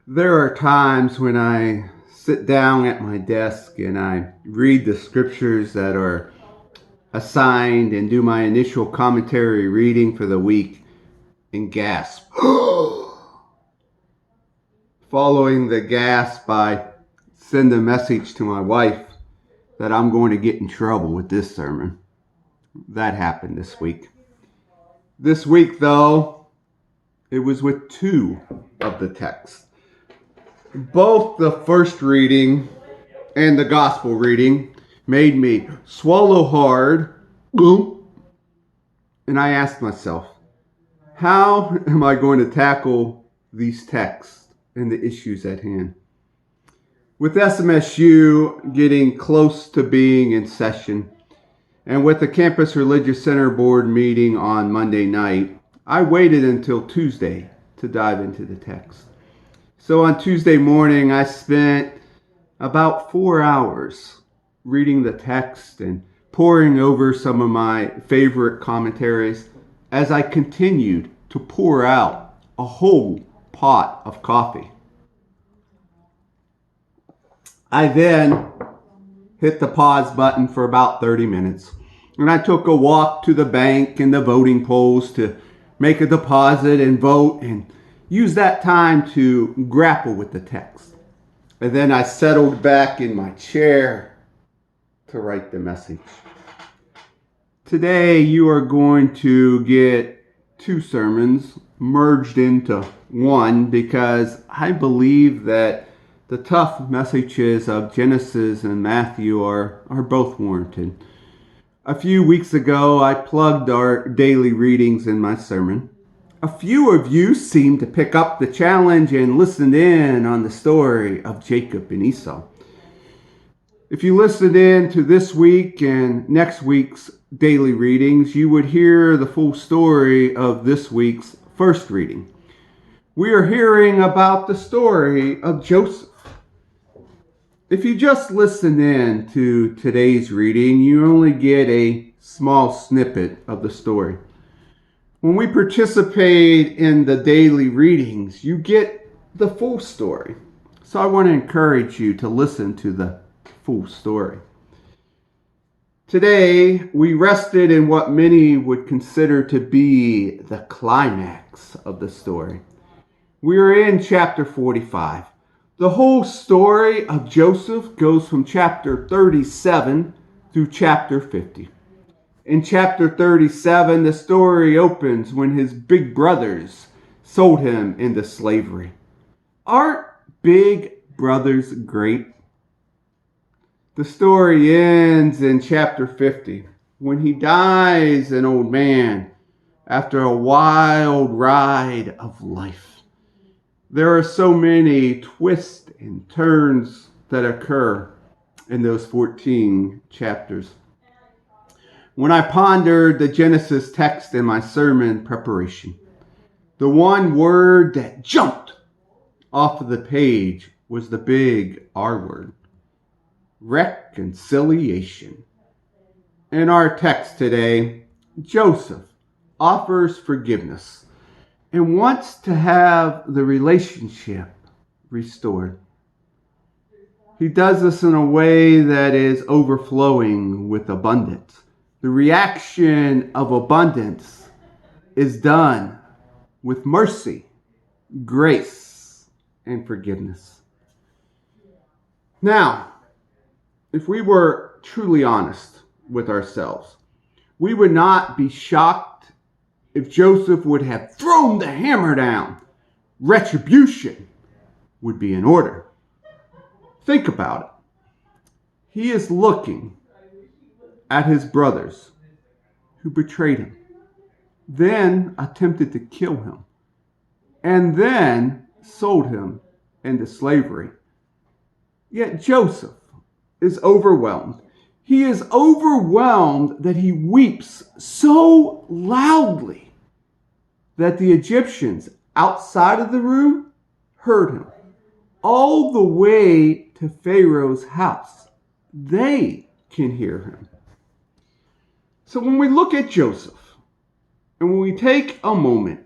There are times when I sit down at my desk and I read the scriptures that are assigned and do my initial commentary reading for the week and gasp. Following the gasp, I send a message to my wife that I'm going to get in trouble with this sermon. That happened this week. This week, though, it was with two of the texts. Both the first reading and the gospel reading made me swallow hard, and I asked myself, how am I going to tackle these texts and the issues at hand? With SMSU getting close to being in session, and with the Campus Religious Center Board meeting on Monday night, I waited until Tuesday to dive into the text. So on Tuesday morning, I spent about 4 hours reading the text and poring over some of my favorite commentaries as I continued to pour out a whole pot of coffee. I then hit the pause button for about 30 minutes, and I took a walk to the bank and the voting polls to make a deposit and vote, and use that time to grapple with the text. And then I settled back in my chair to write the message. Today you are going to get two sermons merged into one because I believe that the tough messages of Genesis and Matthew are both warranted. A few weeks ago, I plugged our daily readings in my sermon. A few of you seemed to pick up the challenge and listened in on the story of Jacob and Esau. If you listened in to this week and next week's daily readings, you would hear the full story of this week's first reading. We are hearing about the story of Joseph. If you just listen in to today's reading, you only get a small snippet of the story. When we participate in the daily readings, you get the full story. So I want to encourage you to listen to the full story. Today, we rested in what many would consider to be the climax of the story. We are in chapter 45. The whole story of Joseph goes from chapter 37 through chapter 50. In chapter 37, the story opens when his big brothers sold him into slavery. Aren't big brothers great? The story ends in chapter 50 when he dies an old man after a wild ride of life. There are so many twists and turns that occur in those 14 chapters. When I pondered the Genesis text in my sermon preparation, the one word that jumped off of the page was the big R word, reconciliation. In our text today, Joseph offers forgiveness and wants to have the relationship restored. He does this in a way that is overflowing with abundance. The reaction of abundance is done with mercy, grace, and forgiveness. Now, if we were truly honest with ourselves, we would not be shocked if Joseph would have thrown the hammer down. Retribution would be in order. Think about it. He is looking at his brothers who betrayed him, then attempted to kill him, and then sold him into slavery. Yet Joseph is overwhelmed. He is overwhelmed that he weeps so loudly that the Egyptians outside of the room heard him. All the way to Pharaoh's house, they can hear him. So when we look at Joseph, and when we take a moment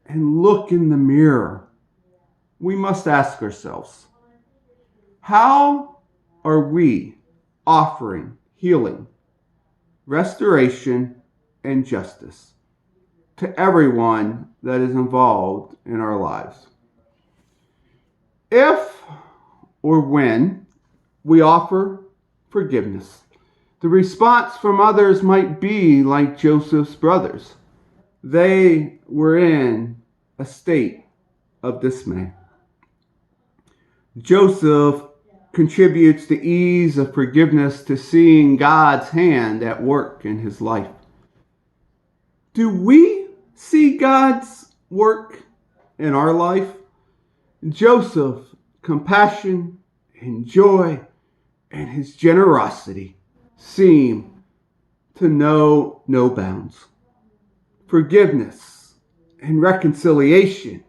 and look in the mirror we must ask ourselves, how are we offering healing, restoration, and justice to everyone that is involved in our lives? If or when we offer forgiveness, the response from others might be like Joseph's brothers. They were in a state of dismay. Joseph contributes the ease of forgiveness to seeing God's hand at work in his life. Do we see God's work in our life? Joseph's compassion and joy and his generosity seem to know no bounds. Forgiveness and reconciliation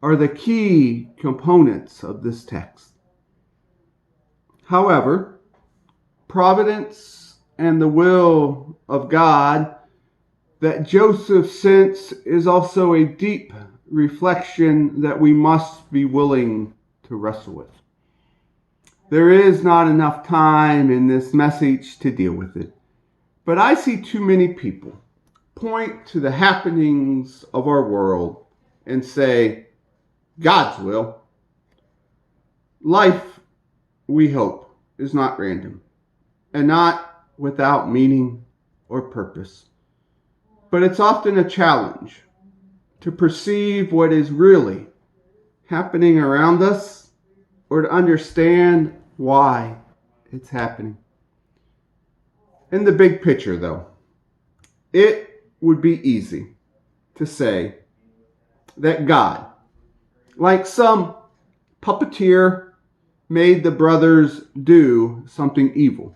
are the key components of this text. However, providence and the will of God that Joseph sensed is also a deep reflection that we must be willing to wrestle with. There is not enough time in this message to deal with it, but I see too many people point to the happenings of our world and say, God's will. Life, we hope, is not random and not without meaning or purpose. But it's often a challenge to perceive what is really happening around us or to understand why it's happening. In the big picture, though, it would be easy to say that God, like some puppeteer, made the brothers do something evil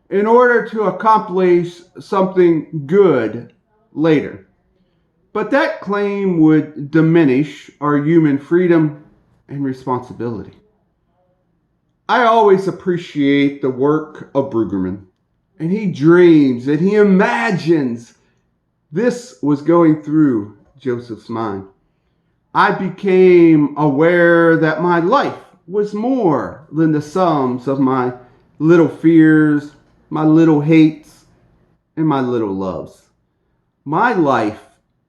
in order to accomplish something good later. But that claim would diminish our human freedom and responsibility. I always appreciate the work of Brueggemann, and he dreams and he imagines this was going through Joseph's mind. I became aware that my life was more than the sums of my little fears, my little hates, and my little loves. My life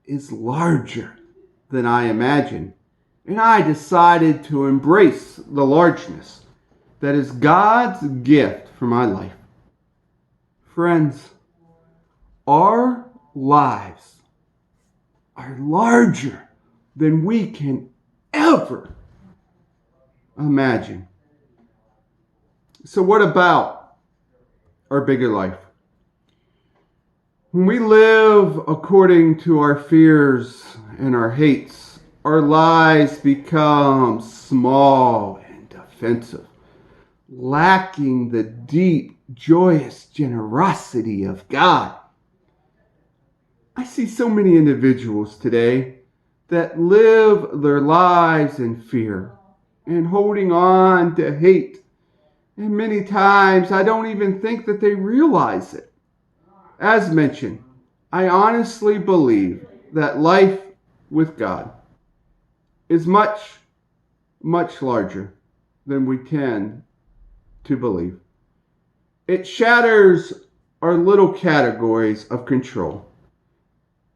is larger than I imagined, and I decided to embrace the largeness that is God's gift for my life. Friends, our lives are larger than we can ever imagine. So what about our bigger life? When we live according to our fears and our hates, our lives become small and defensive, lacking the deep, joyous generosity of God. I see so many individuals today that live their lives in fear and holding on to hate. And many times I don't even think that they realize it. As mentioned, I honestly believe that life with God is much, much larger than we tend to believe. It shatters our little categories of control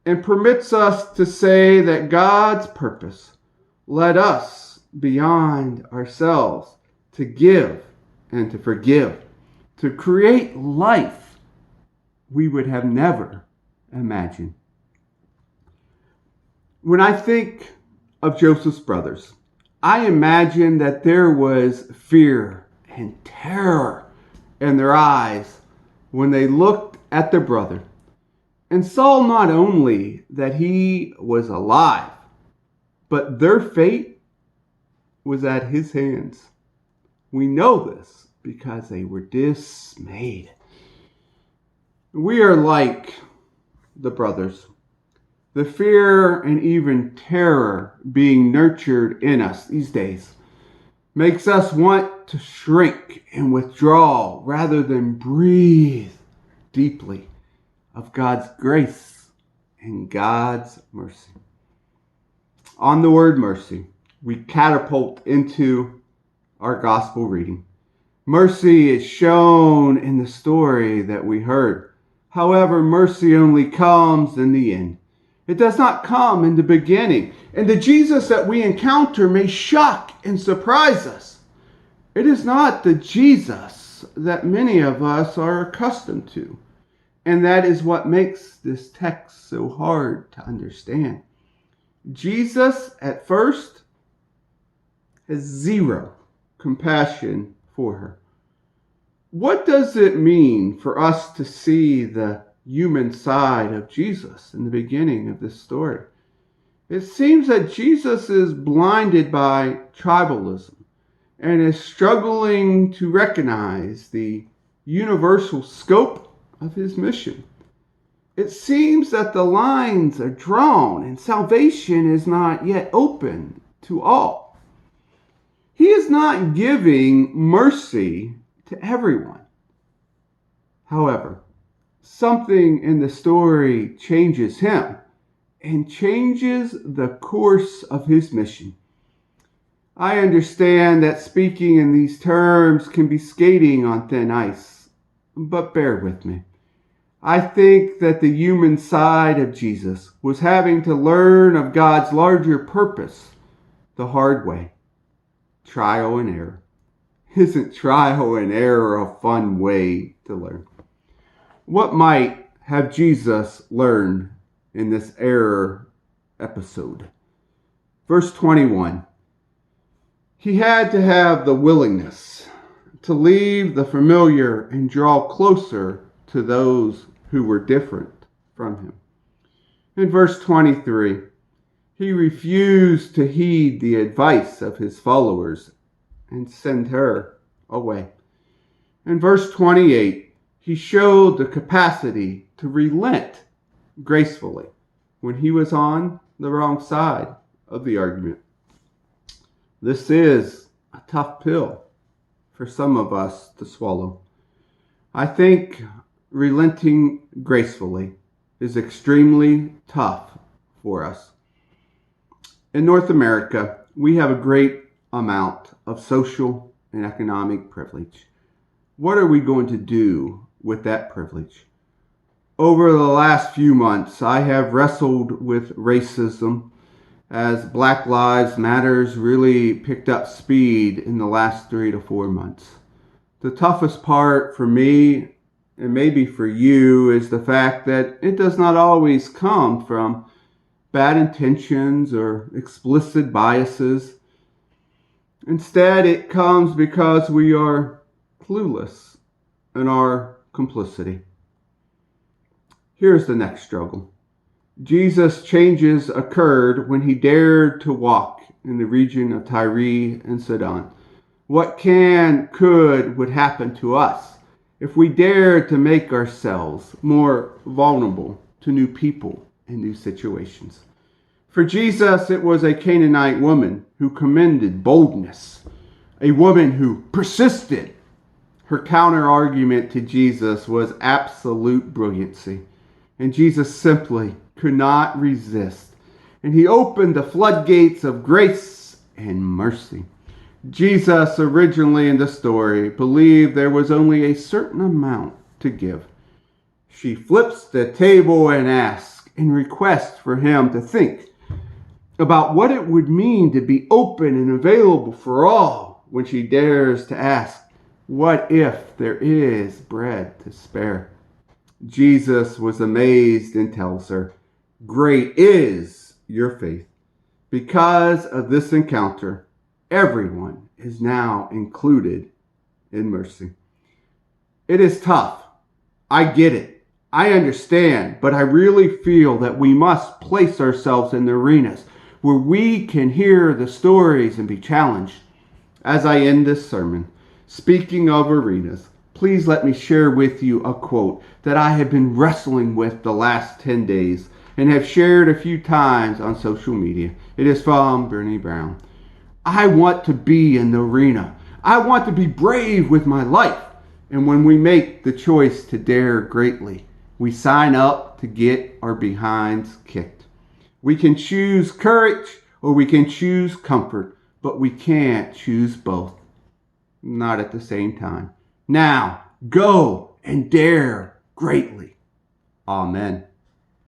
and permits us to say that God's purpose led us beyond ourselves to give and to forgive, to create life we would have never imagined. When I think of Joseph's brothers, I imagine that there was fear and terror in their eyes when they looked at their brother and saw not only that he was alive, but their fate was at his hands. We know this because they were dismayed. We are like the brothers. The fear and even terror being nurtured in us these days makes us want to shrink and withdraw rather than breathe deeply of God's grace and God's mercy. On the word mercy, we catapult into our gospel reading. Mercy is shown in the story that we heard. However, mercy only comes in the end. It does not come in the beginning. And the Jesus that we encounter may shock and surprise us. It is not the Jesus that many of us are accustomed to. And that is what makes this text so hard to understand. Jesus, at first, has zero compassion for her. What does it mean for us to see the human side of Jesus in the beginning of this story? It seems that Jesus is blinded by tribalism and is struggling to recognize the universal scope of his mission. It seems that the lines are drawn and salvation is not yet open to all. He is not giving mercy to everyone. However, something in the story changes him and changes the course of his mission. I understand that speaking in these terms can be skating on thin ice, but bear with me. I think that the human side of Jesus was having to learn of God's larger purpose the hard way. Trial and error. Isn't trial and error a fun way to learn? What might have Jesus learned in this error episode? Verse 21. He had to have the willingness to leave the familiar and draw closer to those who were different from him. In verse 23, he refused to heed the advice of his followers and send her away. In verse 28, he showed the capacity to relent gracefully when he was on the wrong side of the argument. This is a tough pill for some of us to swallow. I think relenting gracefully is extremely tough for us. In North America, we have a great amount of social and economic privilege. What are we going to do with that privilege? Over the last few months, I have wrestled with racism as Black Lives Matters really picked up speed in the last 3 to 4 months. The toughest part for me, and maybe for you, is the fact that it does not always come from bad intentions or explicit biases. Instead, it comes because we are clueless in our complicity. Here's the next struggle. Jesus' changes occurred when he dared to walk in the region of Tyre and Sidon. What would happen to us if we dared to make ourselves more vulnerable to new people and new situations? For Jesus, it was a Canaanite woman who commended boldness, a woman who persisted. Her counter-argument to Jesus was absolute brilliancy, and Jesus simply could not resist. And he opened the floodgates of grace and mercy. Jesus, originally in the story, believed there was only a certain amount to give. She flips the table and asks and requests for him to think about what it would mean to be open and available for all when she dares to ask, what if there is bread to spare? Jesus was amazed and tells her, great is your faith. Because of this encounter, everyone is now included in mercy. It is tough. I get it. I understand. But I really feel that we must place ourselves in the arenas where we can hear the stories and be challenged. As I end this sermon, speaking of arenas, please let me share with you a quote that I have been wrestling with the last 10 days and have shared a few times on social media. It is from Bernie Brown. I want to be in the arena. I want to be brave with my life. And when we make the choice to dare greatly, we sign up to get our behinds kicked. We can choose courage Or we can choose comfort, but we can't choose both. Not at the same time. Now, go and dare greatly. Amen.